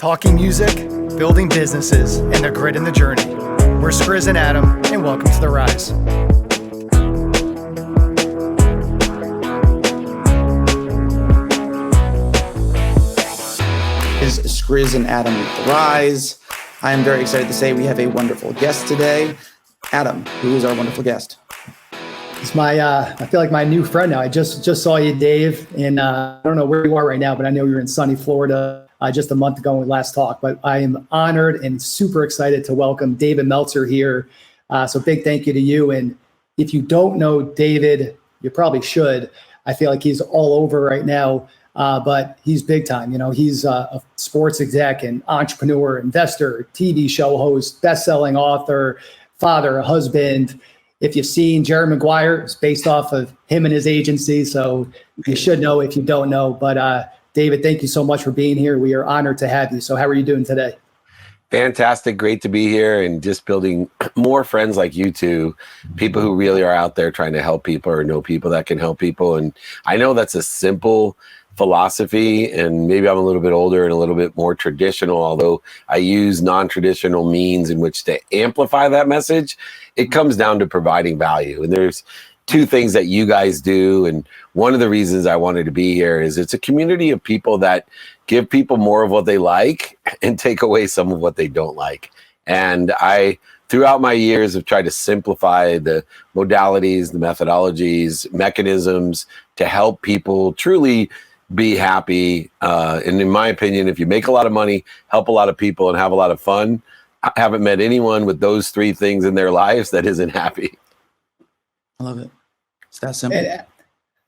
talking music, building businesses, and the grit in the journey. We're Skrizz and Adam, and welcome to The Rise. Is Skrizz and Adam with The Rise. I am very excited to say we have a wonderful guest today. Adam, who is our wonderful guest? It's my, I feel like my new friend now. I just saw you, Dave, and I don't know where you are right now, but I know you're in sunny Florida just a month ago when we last talked. But I am honored and super excited to welcome David Meltzer here. So big thank you to you. And if you don't know David, you probably should. I feel like he's all over right now, but he's big time. You know, he's a sports exec and entrepreneur, investor, TV show host, best-selling author, father, a husband. If you've seen Jerry Maguire, it's based off of him and his agency. So you should know if you don't know. But David, thank you so much for being here. We are honored to have you. So how are you doing today? Fantastic. Great to be here and just building more friends like you two, people who really are out there trying to help people or know people that can help people. And I know that's a simple philosophy, and maybe I'm a little bit older and a little bit more traditional, although I use non-traditional means in which to amplify that message. It comes down to providing value. And there's two things that you guys do. And one of the reasons I wanted to be here is it's a community of people that give people more of what they like and take away some of what they don't like. And I, throughout my years, have tried to simplify the modalities, the methodologies, mechanisms to help people truly be happy. And in my opinion, if you make a lot of money, help a lot of people, and have a lot of fun, I haven't met anyone with those three things in their lives that isn't happy. I love it. It's that simple. And I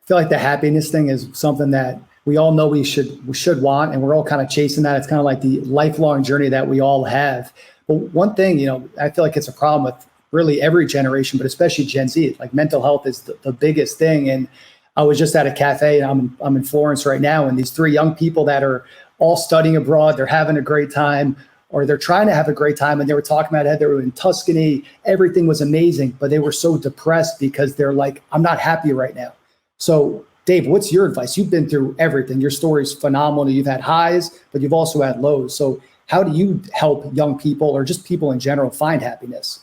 feel like the happiness thing is something that we all know we should want, and we're all kind of chasing that. It's kind of like the lifelong journey that we all have. But one thing, you know, I feel like it's a problem with really every generation, but especially Gen Z. Like mental health is the biggest thing. And I was just at a cafe, and I'm in Florence right now, and these three young people that are all studying abroad, they're having a great time, or they're trying to have a great time. And they were talking about how they were in Tuscany. Everything was amazing, but they were so depressed because they're like, I'm not happy right now. So Dave, what's your advice? You've been through everything. Your story's phenomenal. You've had highs, but you've also had lows. So how do you help young people, or just people in general, find happiness?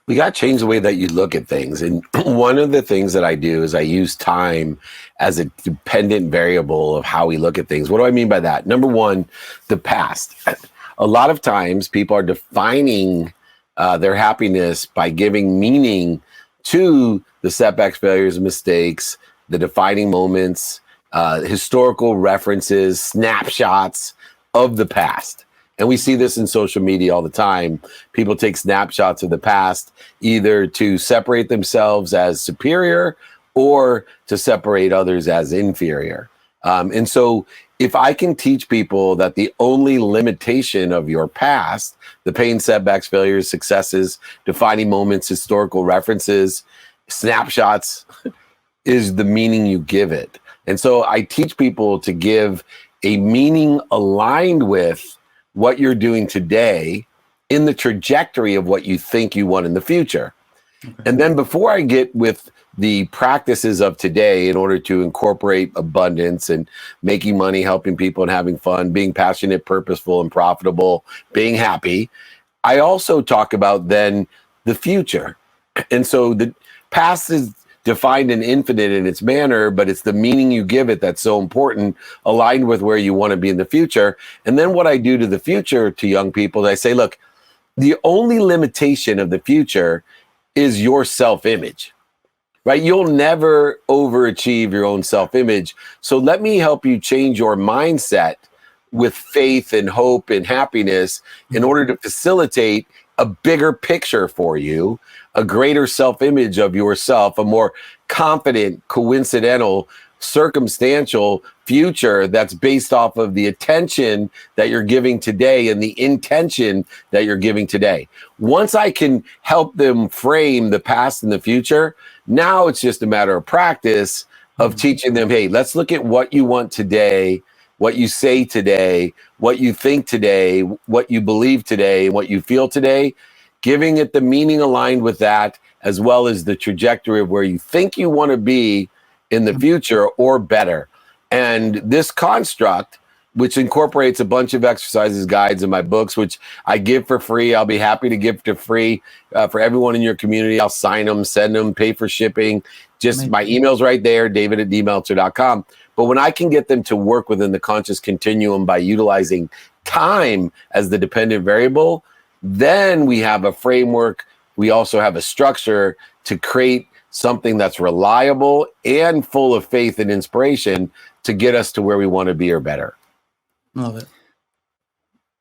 We got to change the way that you look at things. And one of the things that I do is I use time as a dependent variable of how we look at things. What do I mean by that? Number one, the past. A lot of times people are defining their happiness by giving meaning to the setbacks, failures, mistakes, the defining moments, historical references, snapshots of the past. And we see this in social media all the time. People take snapshots of the past, either to separate themselves as superior or to separate others as inferior. And so if I can teach people that the only limitation of your past, the pain, setbacks, failures, successes, defining moments, historical references, snapshots, is the meaning you give it. And so I teach people to give a meaning aligned with what you're doing today in the trajectory of what you think you want in the future. Okay. And then before I get with the practices of today in order to incorporate abundance and making money, helping people and having fun, being passionate, purposeful, and profitable, being happy, I also talk about then the future. And so the past is defined and infinite in its manner, but it's the meaning you give it that's so important, aligned with where you want to be in the future. And then what I do to the future to young people is I say, look, the only limitation of the future is your self-image, right? You'll never overachieve your own self-image. So let me help you change your mindset with faith and hope and happiness in order to facilitate a bigger picture for you, a greater self-image of yourself, a more confident, coincidental, circumstantial future that's based off of the attention that you're giving today and the intention that you're giving today. Once I can help them frame the past and the future, now it's just a matter of practice of teaching them, hey, let's look at what you want today, what you say today, what you think today, what you believe today, what you feel today, giving it the meaning aligned with that, as well as the trajectory of where you think you want to be in the future or better. And this construct which incorporates a bunch of exercises, guides, and my books, which I give for free. I'll be happy to give for free for everyone in your community. I'll sign them, send them, pay for shipping. Just my email's right there, david@dmeltzer.com. But when I can get them to work within the conscious continuum by utilizing time as the dependent variable, then we have a framework. We also have a structure to create something that's reliable and full of faith and inspiration to get us to where we want to be or better. Love it.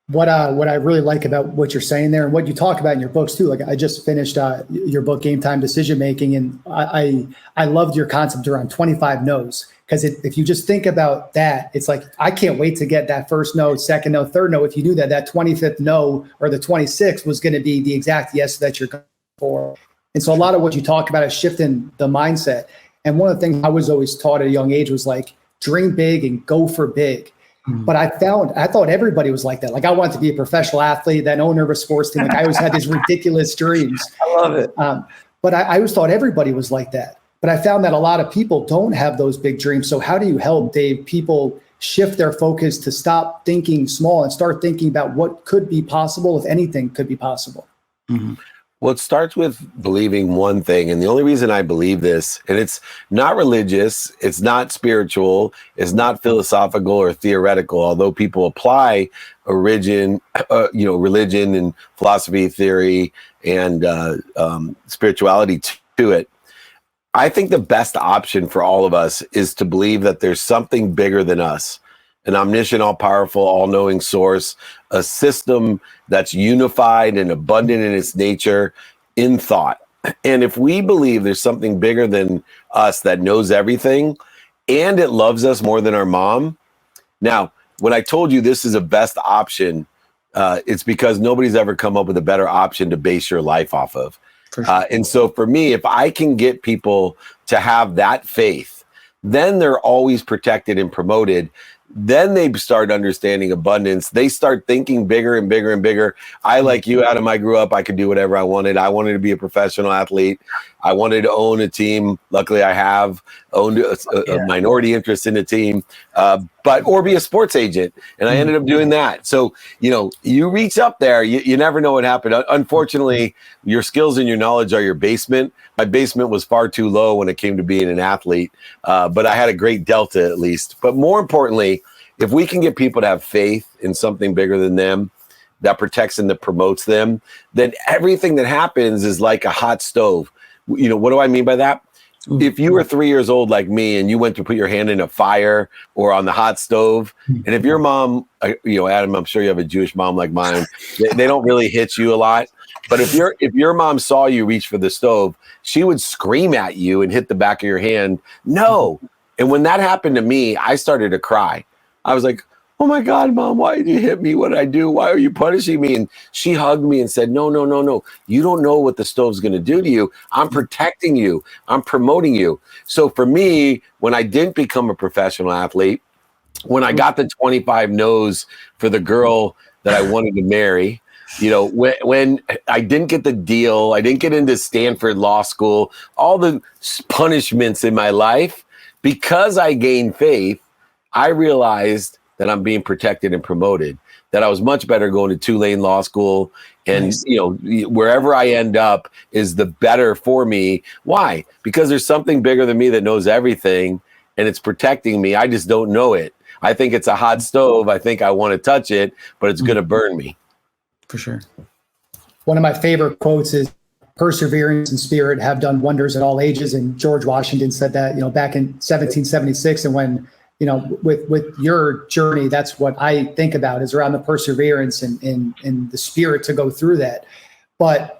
What I really like about what you're saying there and what you talk about in your books too, like I just finished your book, Game Time Decision Making, and I loved your concept around 25 no's, because if you just think about that, it's like, I can't wait to get that first no, second no, third no. If you knew that 25th no or the 26th was going to be the exact yes that you're going for. And so a lot of what you talk about is shifting the mindset. And one of the things I was always taught at a young age was like, dream big and go for big. But I thought everybody was like that. Like I wanted to be a professional athlete, then owner of a sports team. Like I always had these ridiculous dreams. I love it. But I always thought everybody was like that. But I found that a lot of people don't have those big dreams. So how do you help, Dave, people shift their focus to stop thinking small and start thinking about what could be possible, if anything could be possible? Mm-hmm. Well, it starts with believing one thing. And the only reason I believe this, and it's not religious, it's not spiritual, it's not philosophical or theoretical, although people apply religion and philosophy, theory, and spirituality to it. I think the best option for all of us is to believe that there's something bigger than us, an omniscient, all-powerful, all-knowing source, a system that's unified and abundant in its nature in thought. And if we believe there's something bigger than us that knows everything and it loves us more than our mom. Now, when I told you this is a best option, it's because nobody's ever come up with a better option to base your life off of. For sure. And so for me, if I can get people to have that faith, then they're always protected and promoted. Then they start understanding abundance. They start thinking bigger and bigger and bigger. I, like you, Adam, I grew up, I could do whatever I wanted. I wanted to be a professional athlete. I wanted to own a team. Luckily, I have owned a minority interest in a team, or be a sports agent. And I ended up doing that. So, you reach up there, you never know what happened. Unfortunately, your skills and your knowledge are your basement. My basement was far too low when it came to being an athlete, but I had a great delta at least. But more importantly, if we can get people to have faith in something bigger than them, that protects and that promotes them, then everything that happens is like a hot stove. What do I mean by that? If you were 3 years old like me and you went to put your hand in a fire or on the hot stove, and if your mom, Adam, I'm sure you have a Jewish mom like mine, they don't really hit you a lot. But if your mom saw you reach for the stove, she would scream at you and hit the back of your hand, no. And when that happened to me, I started to cry. I was like, oh my God, Mom, why did you hit me? What did I do? Why are you punishing me? And she hugged me and said, no. You don't know what the stove's going to do to you. I'm protecting you. I'm promoting you. So for me, when I didn't become a professional athlete, when I got the 25 no's for the girl that I wanted to marry, when I didn't get the deal, I didn't get into Stanford Law School, all the punishments in my life, because I gained faith, I realized that I'm being protected and promoted, that I was much better going to Tulane Law School. And, nice. Wherever I end up is the better for me. Why? Because there's something bigger than me that knows everything and it's protecting me. I just don't know it. I think it's a hot stove. I think I want to touch it, but it's going to burn me. For sure. One of my favorite quotes is, perseverance and spirit have done wonders at all ages. And George Washington said that, back in 1776. And when, with your journey, that's what I think about, is around the perseverance and the spirit to go through that. But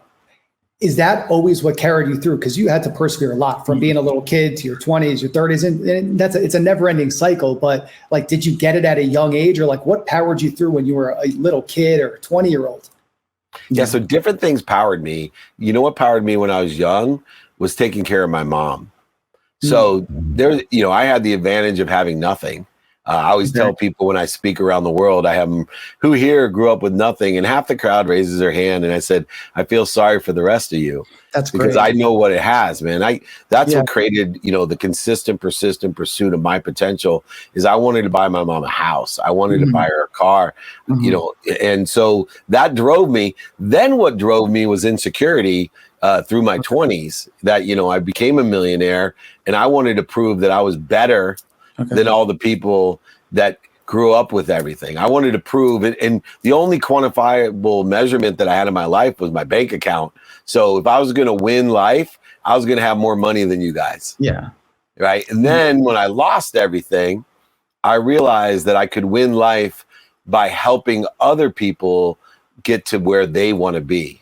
is that always what carried you through? Because you had to persevere a lot from being a little kid to your 20s, your 30s, and it's a never ending cycle. But like, did you get it at a young age, or like what powered you through when you were a little kid or a 20-year-old? Yeah, so different things powered me. You know what powered me when I was young was taking care of my mom. So there, I had the advantage of having nothing. I always tell people when I speak around the world, I have them who here grew up with nothing, and half the crowd raises their hand. And I said, I feel sorry for the rest of you. That's because great. I know what it has, man. That's what created, the consistent, persistent pursuit of my potential is I wanted to buy my mom a house. I wanted to buy her a car, and so that drove me. Then what drove me was insecurity through my 20s that, I became a millionaire and I wanted to prove that I was better than all the people that grew up with everything. I wanted to prove it. And the only quantifiable measurement that I had in my life was my bank account. So if I was going to win life, I was going to have more money than you guys. Yeah. Right. And then when I lost everything, I realized that I could win life by helping other people get to where they want to be,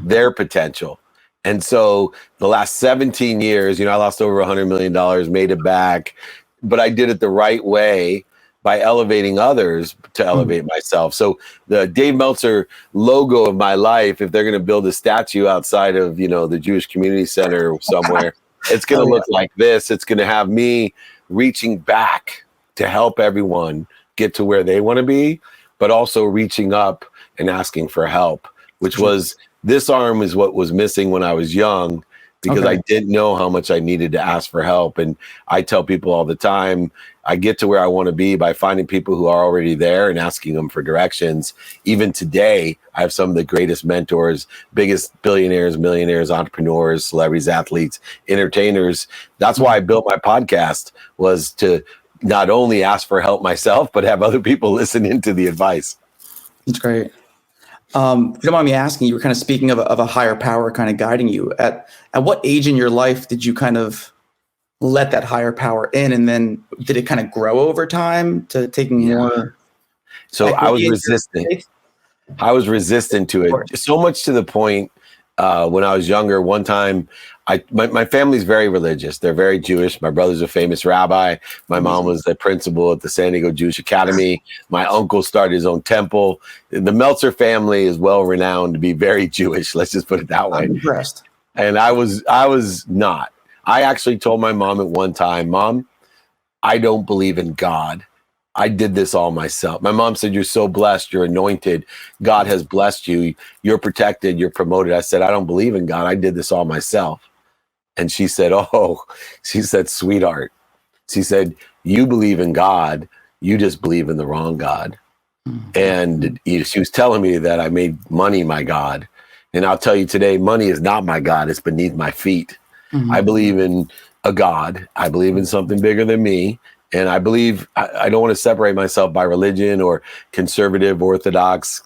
their potential. And so the last 17 years, I lost over $100 million, made it back, but I did it the right way by elevating others to elevate myself. So the Dave Meltzer logo of my life, if they're going to build a statue outside of, the Jewish Community Center somewhere, it's going to look like this. It's going to have me reaching back to help everyone get to where they want to be, but also reaching up and asking for help, which was this arm is what was missing when I was young. Because I didn't know how much I needed to ask for help. And I tell people all the time, I get to where I want to be by finding people who are already there and asking them for directions. Even today, I have some of the greatest mentors, biggest billionaires, millionaires, entrepreneurs, celebrities, athletes, entertainers. That's why I built my podcast, was to not only ask for help myself, but have other people listen into the advice. That's great. If you don't mind me asking, you were kind of speaking of a higher power kind of guiding you. At what age in your life did you kind of let that higher power in? And then did it kind of grow over time to taking more? So I was resistant. I was resistant to it. So much to the point when I was younger, one time, my family's very religious. They're very Jewish. My brother's a famous rabbi. My mom was the principal at the San Diego Jewish Academy. My uncle started his own temple. The Meltzer family is well renowned to be very Jewish. Let's just put it that way. I'm impressed. And I was not. I actually told my mom at one time, Mom, I don't believe in God. I did this all myself. My mom said, you're so blessed. You're anointed. God has blessed you. You're protected. You're promoted. I said, I don't believe in God. I did this all myself. And she said, sweetheart. She said, you believe in God. You just believe in the wrong God. And she was telling me that I made money my God. And I'll tell you today, money is not my God. It's beneath my feet. I believe in a God. I believe in something bigger than me. And I believe I don't want to separate myself by religion or conservative, orthodox,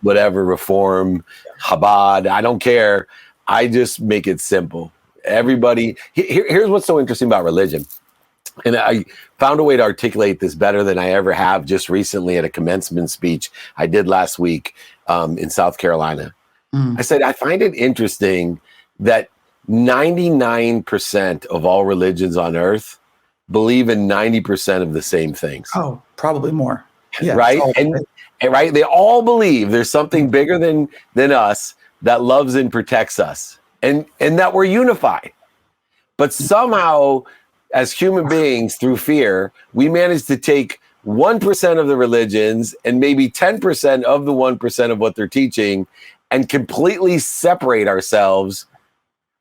whatever, reform, Chabad. I don't care. I just make it simple. Everybody, here's what's so interesting about religion. And I found a way to articulate this better than I ever have just recently at a commencement speech I did last week in South Carolina. I said, I find it interesting that 99% of all religions on earth believe in 90% of the same things. Oh, probably more. Yeah, right. And right. They all believe there's something bigger than us that loves and protects us and that we're unified. But somehow, as human beings, through fear, we manage to take 1% of the religions and maybe 10% of the 1% of what they're teaching and completely separate ourselves,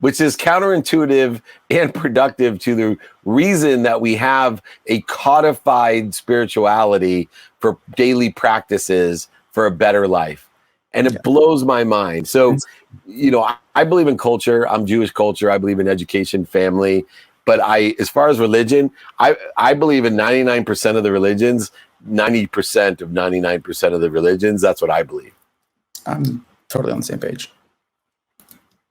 which is counterintuitive and productive to the reason that we have a codified spirituality for daily practices for a better life. And it blows my mind. So, I believe in culture. I'm Jewish culture. I believe in education, family. But as far as religion, I believe in 99% of the religions, 90% of 99% of the religions. That's what I believe. I'm totally on the same page.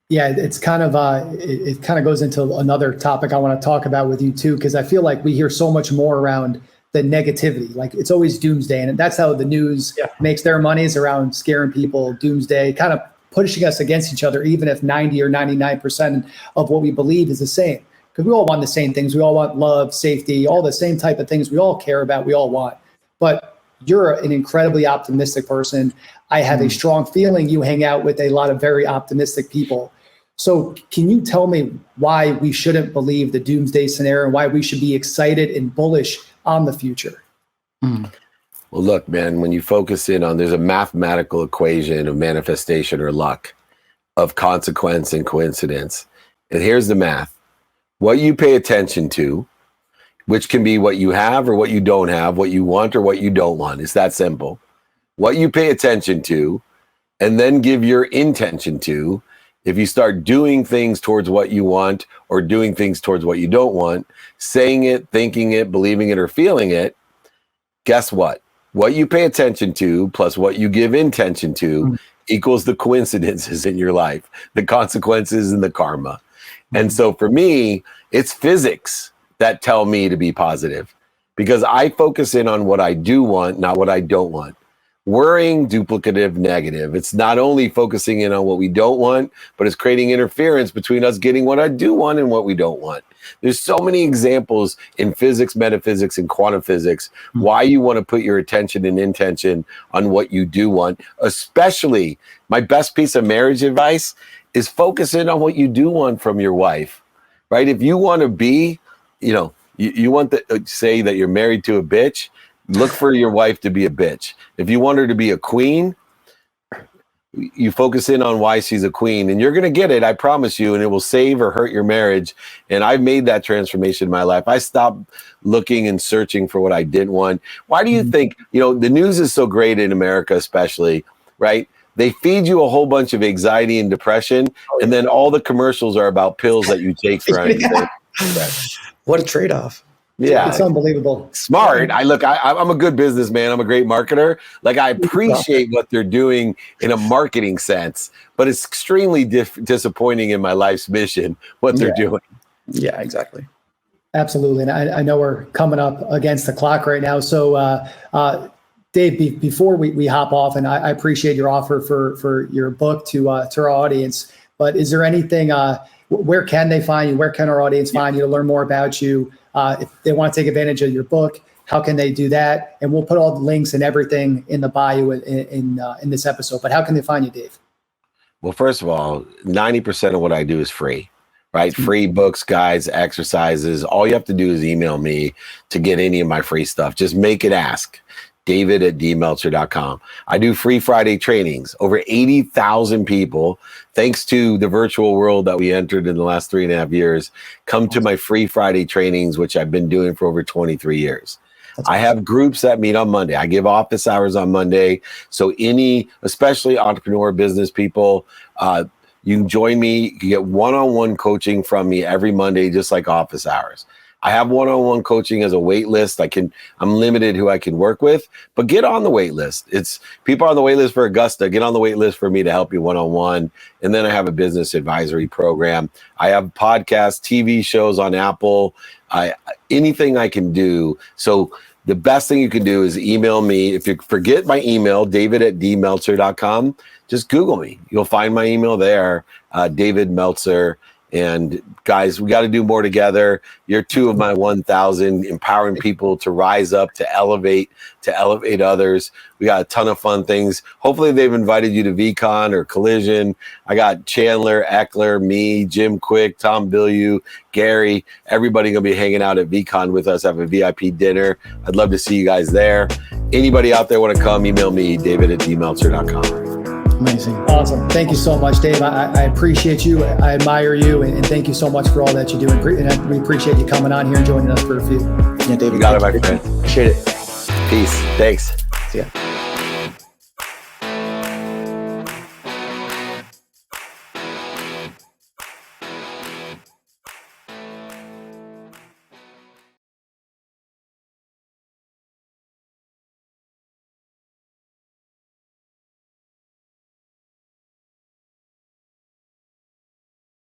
Yeah, it's kind of it kind of goes into another topic I want to talk about with you too, because I feel like we hear so much more around the negativity. Like it's always doomsday, and that's how the news makes their money, is around scaring people, doomsday, kind of pushing us against each other, even if 90 or 99% of what we believe is the same. Because we all want the same things. We all want love, safety, all the same type of things we all care about, we all want. But you're an incredibly optimistic person. I have a strong feeling you hang out with a lot of very optimistic people. So can you tell me why we shouldn't believe the doomsday scenario and why we should be excited and bullish on the future? Well, look, man, when you focus in on, there's a mathematical equation of manifestation or luck, of consequence and coincidence. And here's the math. What you pay attention to, which can be what you have or what you don't have, what you want or what you don't want. It's that simple. What you pay attention to and then give your intention to, if you start doing things towards what you want or doing things towards what you don't want, saying it, thinking it, believing it, or feeling it, guess what? What you pay attention to plus what you give intention to equals the coincidences in your life, the consequences and the karma. And so for me, it's physics that tell me to be positive, because I focus in on what I do want, not what I don't want. Worrying, duplicative, negative. It's not only focusing in on what we don't want, but it's creating interference between us getting what I do want and what we don't want. There's so many examples in physics, metaphysics, and quantum physics why you want to put your attention and intention on what you do want. Especially, my best piece of marriage advice is focus in on what you do want from your wife, right? If you want to be, you want to say that you're married to a bitch, look for your wife to be a bitch. If you want her to be a queen, you focus in on why she's a queen, and you're going to get it, I promise you, and it will save or hurt your marriage. And I've made that transformation in my life. I stopped looking and searching for what I didn't want. Why do you think, the news is so great in America, especially, right? They feed you a whole bunch of anxiety and depression, and then all the commercials are about pills that you take for anything. What a trade-off. Yeah, it's unbelievable. Smart. I'm a good businessman. I'm a great marketer. I appreciate what they're doing in a marketing sense, but it's extremely disappointing in my life's mission, what they're doing. Yeah, exactly. Absolutely. And I know we're coming up against the clock right now. So, Dave, before we hop off, and I appreciate your offer for your book to our audience, but is there anything, where can they find you? Where can our audience find you to learn more about you? If they want to take advantage of your book, how can they do that? And we'll put all the links and everything in the bio in this episode. But how can they find you, Dave? Well, first of all, 90% of what I do is free, right? Free books, guides, exercises. All you have to do is email me to get any of my free stuff. Just make it ask. David@dmeltzer.com. I do free Friday trainings. Over 80,000 people, thanks to the virtual world that we entered in the last 3.5 years, come to my free Friday trainings, which I've been doing for over 23 years. I have groups that meet on Monday. I give office hours on Monday. So especially entrepreneur business people, you can join me. You get one-on-one coaching from me every Monday, just like office hours. I have one-on-one coaching as a wait list. I'm limited who I can work with, but get on the wait list. It's people on the wait list for Augusta. Get on the wait list for me to help you one-on-one. And then I have a business advisory program. I have podcasts, TV shows on Apple, anything I can do. So the best thing you can do is email me. If you forget my email, David@dmeltzer.com, just Google me. You'll find my email there, David Meltzer. And guys, we got to do more together. You're two of my 1,000, empowering people to rise up, to elevate others. We got a ton of fun things. Hopefully they've invited you to VCon or Collision. I got Chandler, Eckler, me, Jim Quick, Tom Bilyeu, Gary, everybody going to be hanging out at VCon with us, have a VIP dinner. I'd love to see you guys there. Anybody out there want to come, email me, David@dmeltzer.com. Amazing. Awesome. Thank you so much, Dave. I appreciate you. I admire you. And thank you so much for all that you do. And we appreciate you coming on here and joining us for a few. Yeah, David. You got it, my friend. Appreciate it. Peace. Thanks. See ya.